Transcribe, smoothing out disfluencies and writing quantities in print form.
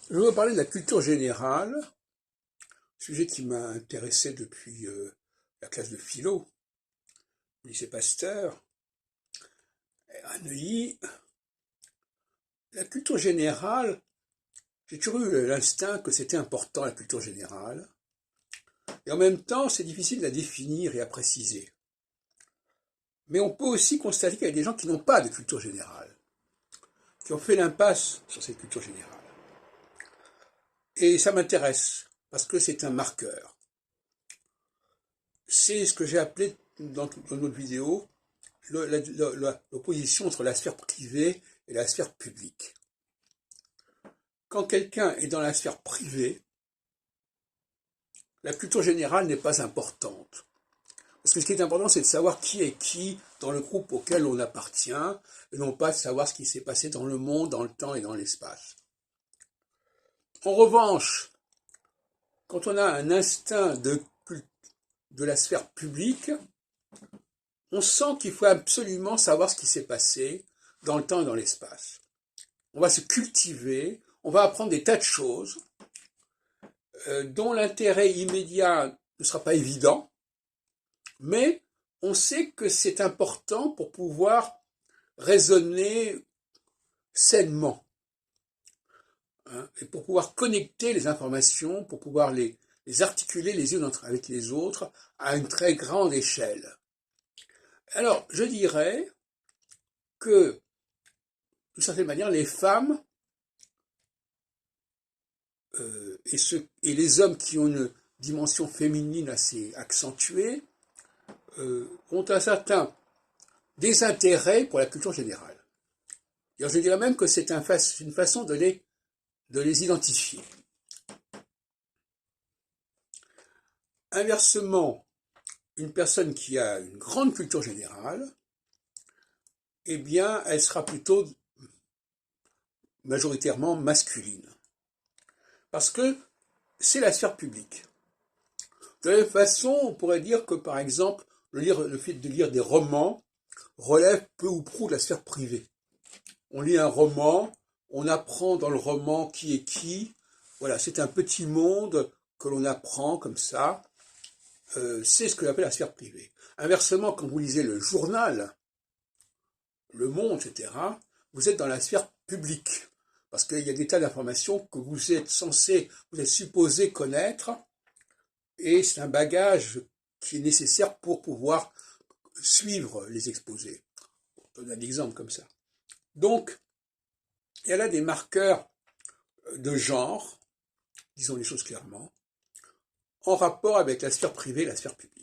Je vais vous parler de la culture générale, sujet qui m'a intéressé depuis la classe de philo, au lycée Pasteur, à Neuilly. La culture générale, j'ai toujours eu l'instinct que c'était important, la culture générale, et en même temps, c'est difficile de la définir et à préciser. Mais on peut aussi constater qu'il y a des gens qui n'ont pas de culture générale, qui ont fait l'impasse sur cette culture générale. Et ça m'intéresse, parce que c'est un marqueur. C'est ce que j'ai appelé dans notre vidéo l'opposition entre la sphère privée et la sphère publique. Quand quelqu'un est dans la sphère privée, la culture générale n'est pas importante. Parce que ce qui est important, c'est de savoir qui est qui dans le groupe auquel on appartient, et non pas de savoir ce qui s'est passé dans le monde, dans le temps et dans l'espace. En revanche, quand on a un instinct de la sphère publique, on sent qu'il faut absolument savoir ce qui s'est passé dans le temps et dans l'espace. On va se cultiver, on va apprendre des tas de choses dont l'intérêt immédiat ne sera pas évident, mais on sait que c'est important pour pouvoir raisonner sainement, hein, et pour pouvoir connecter les informations, pour pouvoir les articuler les unes avec les autres à une très grande échelle. Alors, je dirais que, d'une certaine manière, les femmes et les hommes qui ont une dimension féminine assez accentuée ont un certain désintérêt pour la culture générale. Et je dirais même que c'est une façon de les identifier. Inversement, une personne qui a une grande culture générale, eh bien, elle sera plutôt majoritairement masculine. Parce que c'est la sphère publique. De la même façon, on pourrait dire que, par exemple, le fait de lire des romans relève peu ou prou de la sphère privée. On lit un roman, on apprend dans le roman qui est qui. Voilà, c'est un petit monde que l'on apprend comme ça. C'est ce que j'appelle la sphère privée. Inversement, quand vous lisez le journal, Le Monde, etc., vous êtes dans la sphère publique. Parce qu'il y a des tas d'informations que vous êtes supposé connaître, et c'est un bagage qui est nécessaire pour pouvoir suivre les exposés. On donne un exemple comme ça. Donc, il y a là des marqueurs de genre, disons les choses clairement, en rapport avec la sphère privée et la sphère publique.